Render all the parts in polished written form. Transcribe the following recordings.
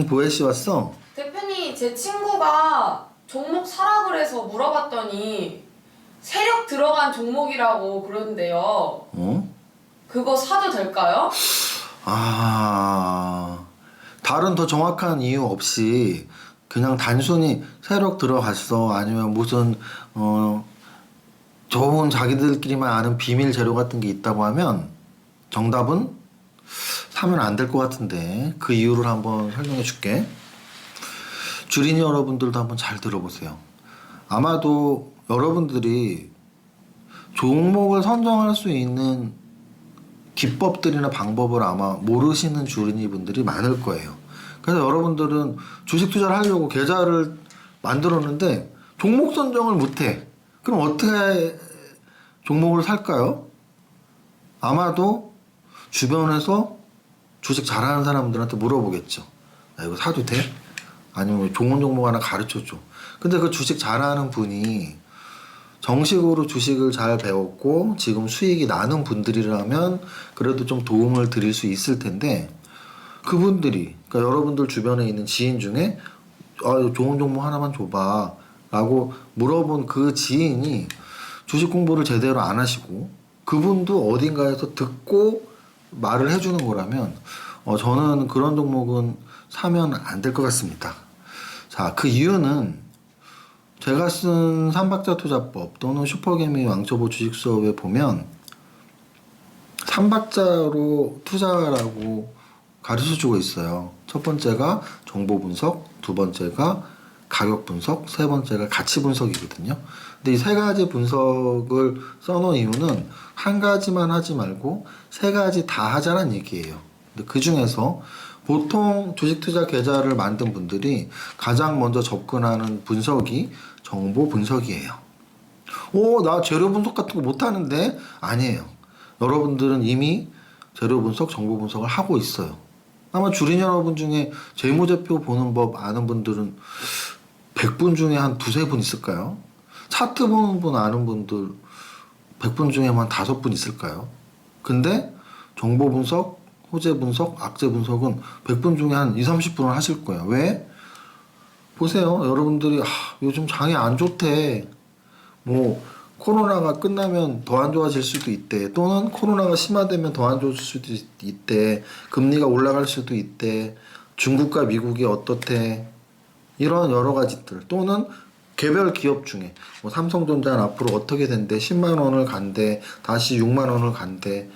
보혜 씨 왔어? 대표님, 제 친구가 종목 사라 그래서 물어봤더니 세력 들어간 종목이라고 그러는데요. 어? 그거 사도 될까요? 다른 더 정확한 이유 없이 그냥 단순히 세력 들어갔어 아니면 무슨 좋은 자기들끼리만 아는 비밀 재료 같은 게 있다고 하면 정답은 사면 안 될 것 같은데 그 이유를 한번 설명해 줄게. 주린이 여러분들도 한번 잘 들어보세요. 아마도 여러분들이 종목을 선정할 수 있는 기법들이나 방법을 아마 모르시는 주린이 분들이 많을 거예요. 그래서 여러분들은 주식 투자를 하려고 계좌를 만들었는데 종목 선정을 못해. 그럼 어떻게 종목을 살까요? 아마도 주변에서 주식 잘하는 사람들한테 물어보겠죠. 야, 이거 사도 돼? 아니면 좋은 종목 하나 가르쳐줘. 근데 그 주식 잘하는 분이 정식으로 주식을 잘 배웠고 지금 수익이 나는 분들이라면 그래도 좀 도움을 드릴 수 있을 텐데 그분들이, 그러니까 여러분들 주변에 있는 지인 중에 좋은 종목 하나만 줘봐 라고 물어본 그 지인이 주식 공부를 제대로 안 하시고 그분도 어딘가에서 듣고 말을 해주는 거라면 저는 그런 종목은 사면 안 될 것 같습니다. 자, 그 이유는 제가 쓴 삼박자 투자법 또는 슈퍼개미 왕초보 주식 수업에 보면 삼박자로 투자라고 가르쳐 주고 있어요. 첫 번째가 정보 분석, 두 번째가 가격 분석, 세 번째가 가치 분석이거든요. 근데 이 세 가지 분석을 써놓은 이유는 한 가지만 하지 말고 세 가지 다 하자는 얘기예요. 근데 그 중에서 보통 주식 투자 계좌를 만든 분들이 가장 먼저 접근하는 분석이 정보 분석이에요. 나 재료 분석 같은 거 못하는데? 아니에요. 여러분들은 이미 재료 분석, 정보 분석을 하고 있어요. 아마 주린 여러분 중에 재무제표 보는 법 아는 분들은 100분 중에 한 두세 분 있을까요? 차트 보는 분 아는 분들 100분 중에 한 5분 있을까요? 근데 정보 분석, 호재 분석, 악재 분석은 100분 중에 한 20, 30분을 하실 거예요. 왜? 보세요. 여러분들이 요즘 장이 안 좋대. 코로나가 끝나면 더 안 좋아질 수도 있대. 또는 코로나가 심화되면 더 안 좋아질 수도 있대. 금리가 올라갈 수도 있대. 중국과 미국이 어떻대. 이런 여러 가지들. 또는 개별 기업 중에 삼성전자는 앞으로 어떻게 된대. 10만 원을 간대. 다시 6만 원을 간대.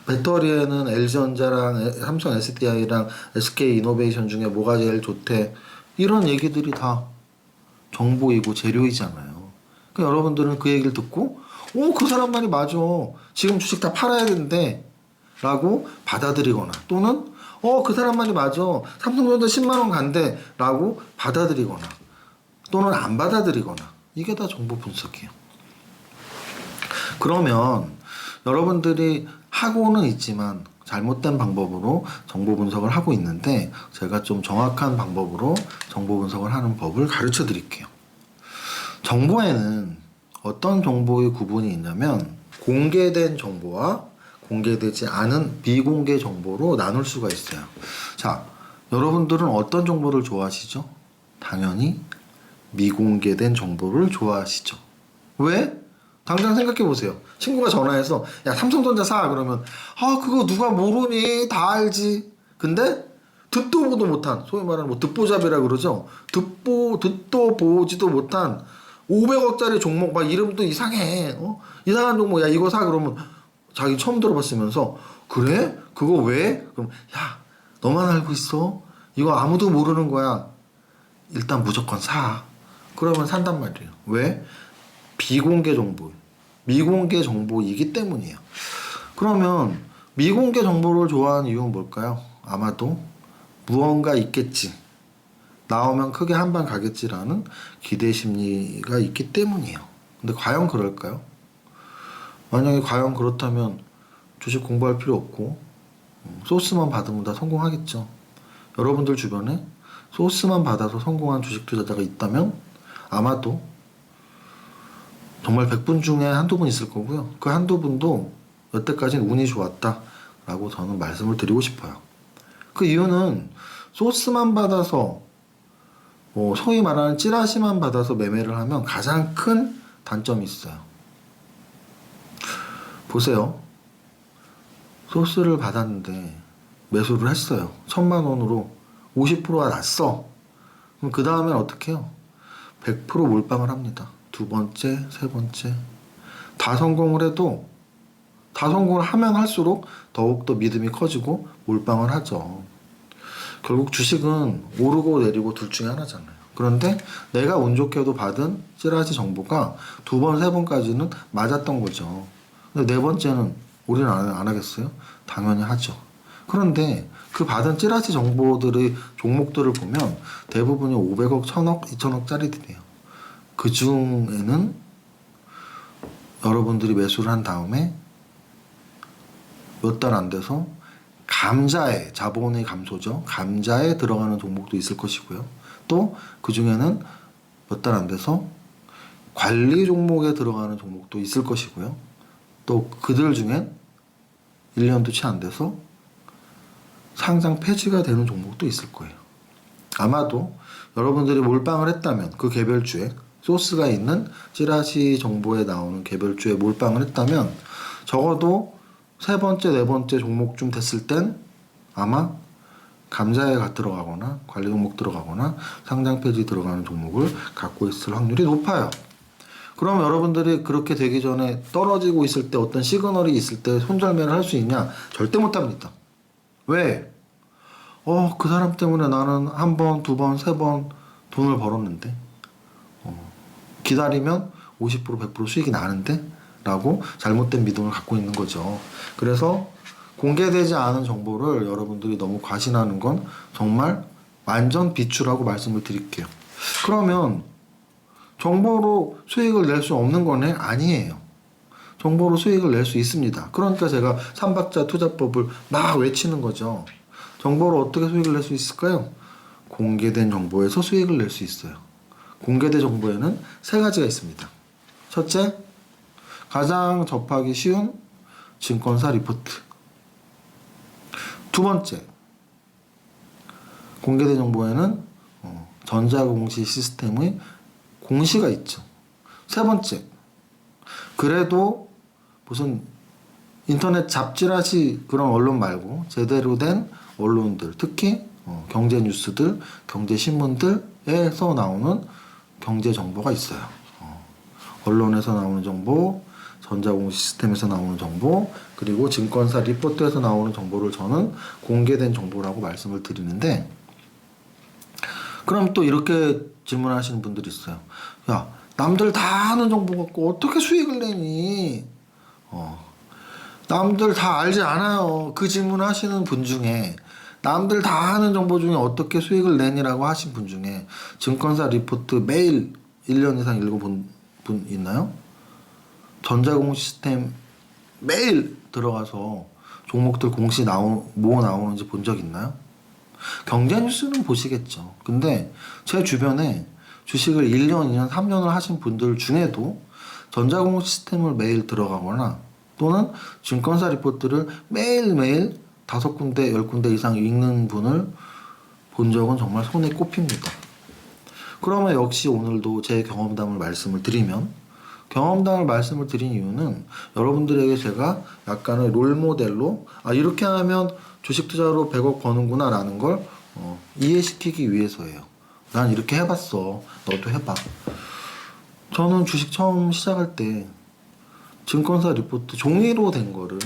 배터리에는 LG전자랑 삼성 SDI랑 SK이노베이션 중에 뭐가 제일 좋대. 이런 얘기들이 다 정보이고 재료이잖아요. 그러니까 여러분들은 그 얘기를 듣고 그 사람 말이 맞아. 지금 주식 다 팔아야 된대. 라고 받아들이거나 또는 그 사람 말이 맞아. 삼성전자 10만 원 간대. 라고 받아들이거나 또는 안 받아들이거나 이게 다 정보 분석이에요. 그러면 여러분들이 하고는 있지만 잘못된 방법으로 정보 분석을 하고 있는데 제가 좀 정확한 방법으로 정보 분석을 하는 법을 가르쳐 드릴게요. 정보에는 어떤 정보의 구분이 있냐면 공개된 정보와 공개되지 않은 비공개 정보로 나눌 수가 있어요. 자, 여러분들은 어떤 정보를 좋아하시죠? 당연히 미공개된 정보를 좋아하시죠. 왜? 당장 생각해 보세요. 친구가 전화해서 야 삼성전자 사 그러면 그거 누가 모르니 다 알지. 근데 듣도 보도 못한 소위 말하는 듣보잡이라 그러죠. 듣도 보지도 못한 500억짜리 종목 막 이름도 이상해. 이상한 종목 야 이거 사 그러면 자기 처음 들어봤으면서 그래? 그거 왜? 그럼 야 너만 알고 있어? 이거 아무도 모르는 거야. 일단 무조건 사. 그러면 산단 말이에요. 왜? 비공개 정보, 미공개 정보이기 때문이에요. 그러면 미공개 정보를 좋아하는 이유는 뭘까요? 아마도 무언가 있겠지. 나오면 크게 한 방 가겠지라는 기대 심리가 있기 때문이에요. 근데 과연 그럴까요? 만약에 과연 그렇다면 주식 공부할 필요 없고 소스만 받으면 다 성공하겠죠. 여러분들 주변에 소스만 받아서 성공한 주식 투자자가 있다면 아마도 정말 100분 중에 한두 분 있을 거고요. 그 한두 분도 여태까지는 운이 좋았다 라고 저는 말씀을 드리고 싶어요. 그 이유는 소스만 받아서 뭐 소위 말하는 찌라시만 받아서 매매를 하면 가장 큰 단점이 있어요. 보세요. 소스를 받았는데 매수를 했어요. 1,000만 원으로 50%가 났어. 그럼 그 다음엔 어떻게 해요? 100% 몰빵을 합니다. 두 번째, 세 번째. 다 성공을 해도 다 성공을 하면 할수록 더욱더 믿음이 커지고 몰빵을 하죠. 결국 주식은 오르고 내리고 둘 중에 하나잖아요. 그런데 내가 운 좋게도 받은 찌라시 정보가 두 번, 세 번까지는 맞았던 거죠. 근데 네 번째는 우리는 안 하겠어요? 당연히 하죠. 그런데 그 받은 찌라시 정보들의 종목들을 보면 대부분이 500억, 1000억, 2000억짜리들이에요. 그 중에는 여러분들이 매수를 한 다음에 몇 달 안 돼서 감자에, 자본의 감소죠. 감자에 들어가는 종목도 있을 것이고요. 또 그 중에는 몇 달 안 돼서 관리 종목에 들어가는 종목도 있을 것이고요. 또 그들 중엔 1년도 채 안 돼서 상장 폐지가 되는 종목도 있을 거예요. 아마도 여러분들이 몰빵을 했다면 그 개별주에 소스가 있는 찌라시 정보에 나오는 개별주에 몰빵을 했다면 적어도 세 번째, 네 번째 종목쯤 됐을 땐 아마 감자에 들어가거나 관리 종목 들어가거나 상장 폐지 들어가는 종목을 갖고 있을 확률이 높아요. 그럼 여러분들이 그렇게 되기 전에 떨어지고 있을 때 어떤 시그널이 있을 때 손절매를 할 수 있냐? 절대 못합니다. 왜? 그 사람 때문에 나는 한 번, 두 번, 세 번 돈을 벌었는데 기다리면 50%, 100% 수익이 나는데? 라고 잘못된 믿음을 갖고 있는 거죠. 그래서 공개되지 않은 정보를 여러분들이 너무 과신하는 건 정말 완전 비추라고 말씀을 드릴게요. 그러면 정보로 수익을 낼 수 없는 거네? 아니에요. 정보로 수익을 낼 수 있습니다. 그러니까 제가 삼박자 투자법을 막 외치는 거죠. 정보로 어떻게 수익을 낼 수 있을까요? 공개된 정보에서 수익을 낼 수 있어요. 공개된 정보에는 세 가지가 있습니다. 첫째, 가장 접하기 쉬운 증권사 리포트. 두 번째, 공개된 정보에는 전자공시 시스템의 공시가 있죠. 세 번째, 그래도 무슨 인터넷 잡지라시 그런 언론 말고 제대로 된 언론들, 특히 경제 뉴스들, 경제 신문들에서 나오는 경제 정보가 있어요. 언론에서 나오는 정보, 전자공시 시스템에서 나오는 정보, 그리고 증권사 리포트에서 나오는 정보를 저는 공개된 정보라고 말씀을 드리는데, 그럼 또 이렇게 질문하시는 분들이 있어요. 야, 남들 다 아는 정보 갖고 어떻게 수익을 내니? 남들 다 알지 않아요. 그 질문 하시는 분 중에 남들 다 아는 정보 중에 어떻게 수익을 내니라고 하신 분 중에 증권사 리포트 매일 1년 이상 읽어본 분 있나요? 전자공시 시스템 매일 들어가서 종목들 공시 뭐 나오는지 본 적 있나요? 경제뉴스는 보시겠죠. 근데 제 주변에 주식을 1년, 2년, 3년을 하신 분들 중에도 전자공시 시스템을 매일 들어가거나 또는 증권사 리포트를 매일매일 5군데, 10군데 이상 읽는 분을 본 적은 정말 손에 꼽힙니다. 그러면 역시 오늘도 제 경험담을 말씀을 드리면, 경험담을 말씀을 드린 이유는 여러분들에게 제가 약간의 롤모델로 이렇게 하면 주식 투자로 100억 버는구나 라는 걸 이해시키기 위해서예요. 난 이렇게 해봤어. 너도 해봐. 저는 주식 처음 시작할 때 증권사 리포트 종이로 된 거를,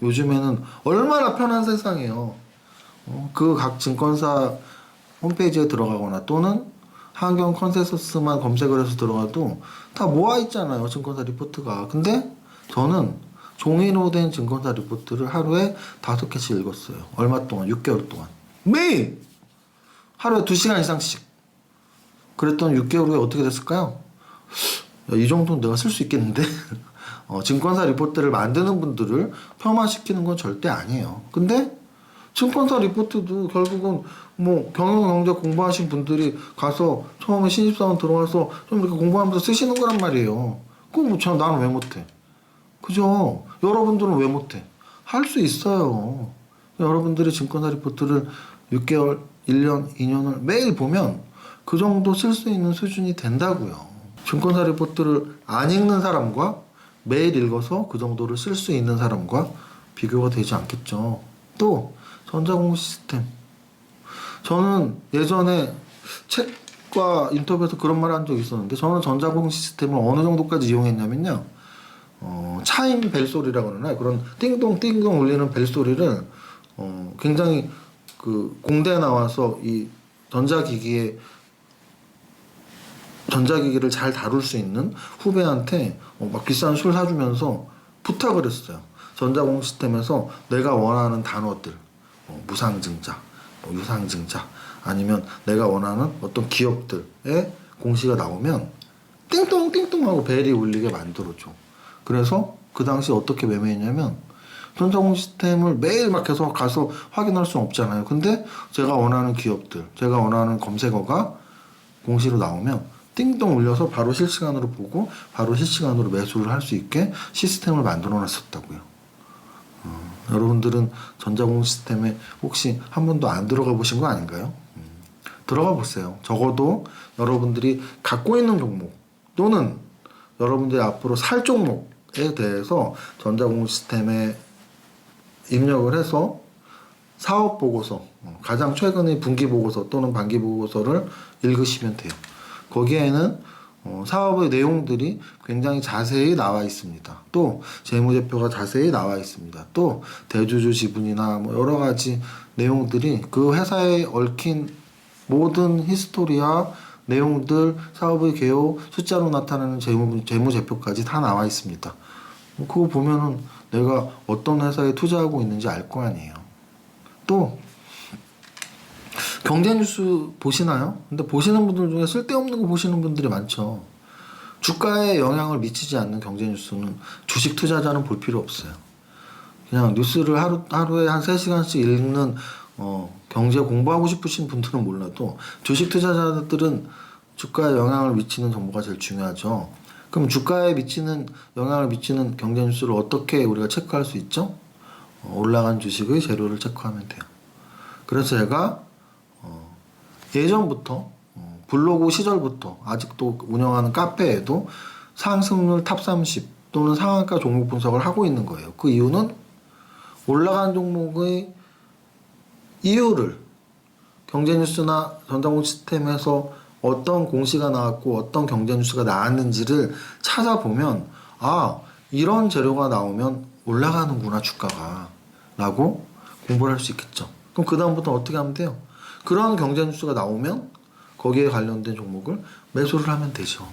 요즘에는 얼마나 편한 세상이에요. 그 각 증권사 홈페이지에 들어가거나 또는 한경 컨센서스만 검색을 해서 들어가도 다 모아 있잖아요, 증권사 리포트가. 근데 저는 종이로 된 증권사 리포트를 하루에 5개씩 읽었어요. 얼마 동안? 6개월 동안. 매일! 하루에 2시간 이상씩. 그랬더니 6개월 후에 어떻게 됐을까요? 야, 이 정도는 내가 쓸 수 있겠는데? 증권사 리포트를 만드는 분들을 폄하시키는 건 절대 아니에요. 근데 증권사 리포트도 결국은 뭐 경영경제 공부하신 분들이 가서 처음에 신입사원 들어와서 좀 이렇게 공부하면서 쓰시는 거란 말이에요. 그럼 뭐 나는 왜 못해? 그죠? 여러분들은 왜 못해? 할 수 있어요. 여러분들이 증권사 리포트를 6개월 1년, 2년을 매일 보면 그 정도 쓸 수 있는 수준이 된다고요. 증권사 리포트를 안 읽는 사람과 매일 읽어서 그 정도를 쓸 수 있는 사람과 비교가 되지 않겠죠. 또 전자공시 시스템. 저는 예전에 책과 인터뷰에서 그런 말을 한 적이 있었는데, 저는 전자공시 시스템을 어느 정도까지 이용했냐면요. 차임 벨소리라고 그러나 그런 띵동 띵동 울리는 벨소리를 굉장히 그 공대에 나와서 이 전자기기를 잘 다룰 수 있는 후배한테 막 비싼 술 사주면서 부탁을 했어요. 전자공 시스템에서 내가 원하는 단어들, 무상증자, 유상증자, 아니면 내가 원하는 어떤 기업들의 공시가 나오면 띵동 띵동 하고 벨이 울리게 만들어줘. 그래서 그 당시 어떻게 매매했냐면, 전자공 시스템을 매일 막 계속 가서 확인할 수는 없잖아요. 근데 제가 원하는 기업들, 제가 원하는 검색어가 공시로 나오면 띵동 울려서 바로 실시간으로 보고 바로 실시간으로 매수를 할 수 있게 시스템을 만들어 놨었다고요. 여러분들은 전자공 시스템에 혹시 한 번도 안 들어가 보신 거 아닌가요? 들어가 보세요. 적어도 여러분들이 갖고 있는 종목 또는 여러분들이 앞으로 살 종목에 대해서 전자공 시스템에 입력을 해서 사업 보고서, 가장 최근의 분기 보고서 또는 반기 보고서를 읽으시면 돼요. 거기에는 사업의 내용들이 굉장히 자세히 나와 있습니다. 또 재무제표가 자세히 나와 있습니다. 또 대주주 지분이나 뭐 여러 가지 내용들이 그 회사에 얽힌 모든 히스토리와 내용들, 사업의 개요, 숫자로 나타나는 재무제표까지 다 나와 있습니다. 그거 보면은 내가 어떤 회사에 투자하고 있는지 알 거 아니에요. 또 경제뉴스 보시나요? 근데 보시는 분들 중에 쓸데없는 거 보시는 분들이 많죠. 주가에 영향을 미치지 않는 경제뉴스는 주식 투자자는 볼 필요 없어요. 그냥 뉴스를 하루에 한 3시간씩 읽는 경제 공부하고 싶으신 분들은 몰라도 주식 투자자들은 주가에 영향을 미치는 정보가 제일 중요하죠. 그럼 주가에 영향을 미치는 경제뉴스를 어떻게 우리가 체크할 수 있죠? 올라간 주식의 재료를 체크하면 돼요. 그래서 제가 예전부터 블로그 시절부터 아직도 운영하는 카페에도 상승률 탑 30 또는 상한가 종목 분석을 하고 있는 거예요. 그 이유는 올라간 종목의 이유를 경제뉴스나 전자공 시스템에서 어떤 공시가 나왔고 어떤 경제뉴스가 나왔는지를 찾아보면, 아, 이런 재료가 나오면 올라가는구나 주가가 라고 공부를 할 수 있겠죠. 그럼 그 다음부터 어떻게 하면 돼요? 그런 경제뉴스가 나오면 거기에 관련된 종목을 매수를 하면 되죠.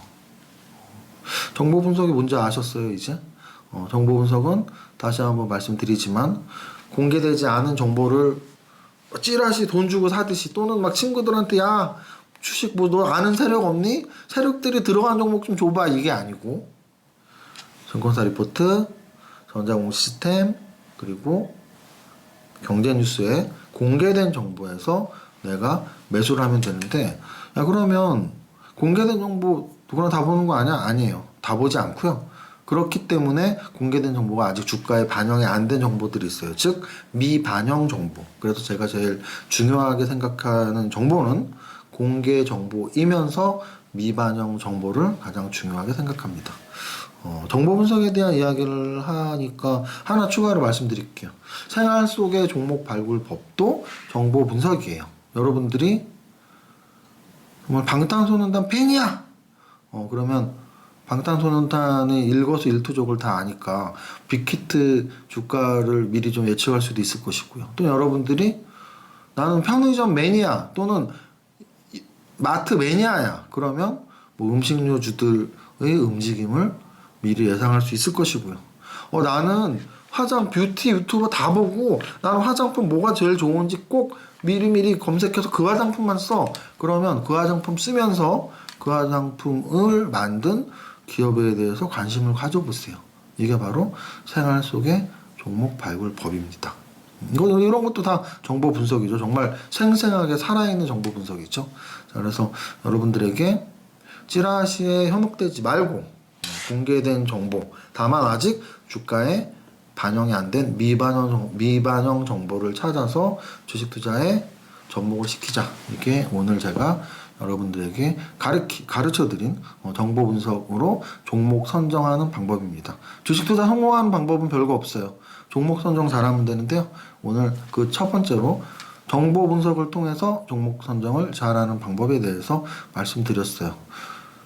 정보 분석이 뭔지 아셨어요 이제? 정보 분석은 다시 한번 말씀드리지만, 공개되지 않은 정보를 찌라시 돈 주고 사듯이, 또는 막 친구들한테 야 주식 뭐 너 아는 세력 없니? 세력들이 들어간 종목 좀 줘봐, 이게 아니고, 증권사 리포트, 전자공 시스템, 그리고 경제뉴스에 공개된 정보에서 내가 매수를 하면 되는데, 야 그러면 공개된 정보 누구나 다 보는 거 아니야? 아니에요. 다 보지 않고요. 그렇기 때문에 공개된 정보가 아직 주가에 반영이 안 된 정보들이 있어요. 즉 미반영 정보. 그래서 제가 제일 중요하게 생각하는 정보는 공개 정보이면서 미반영 정보를 가장 중요하게 생각합니다. 정보 분석에 대한 이야기를 하니까 하나 추가로 말씀드릴게요. 생활 속의 종목 발굴 법도 정보 분석이에요. 여러분들이 정말 방탄소년단 팬이야! 그러면 방탄소년단의 일거수일투족을 다 아니까 빅히트 주가를 미리 좀 예측할 수도 있을 것이고요. 또 여러분들이 나는 편의점 매니아 또는 마트 매니아야. 그러면 뭐 음식료주들의 움직임을 미리 예상할 수 있을 것이고요. 나는 뷰티 유튜버 다 보고 나는 화장품 뭐가 제일 좋은지 꼭 미리미리 검색해서 그 화장품만 써. 그러면 그 화장품 쓰면서 그 화장품을 만든 기업에 대해서 관심을 가져보세요. 이게 바로 생활 속의 종목 발굴 법입니다. 이런 것도 다 정보 분석이죠. 정말 생생하게 살아있는 정보 분석이죠. 자, 그래서 여러분들에게 찌라시에 현혹되지 말고 공개된 정보, 다만 아직 주가에 반영이 안 된 미반영 정보를 찾아서 주식 투자에 접목을 시키자. 이게 오늘 제가 여러분들에게 가르쳐드린 정보 분석으로 종목 선정하는 방법입니다. 주식 투자 성공하는 방법은 별거 없어요. 종목 선정 잘하면 되는데요. 오늘 그 첫 번째로 정보 분석을 통해서 종목 선정을 잘하는 방법에 대해서 말씀드렸어요.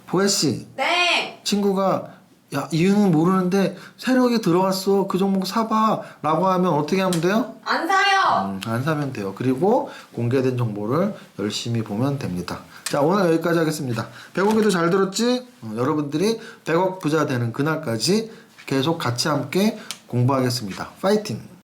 보혜씨, 네. 친구가 야, 이유는 모르는데 세력이 들어왔어. 그 종목 사봐. 라고 하면 어떻게 하면 돼요? 안 사요. 안 사면 돼요. 그리고 공개된 정보를 열심히 보면 됩니다. 자, 오늘 여기까지 하겠습니다. 100억에도 잘 들었지? 여러분들이 100억 부자 되는 그날까지 계속 같이 함께 공부하겠습니다. 파이팅!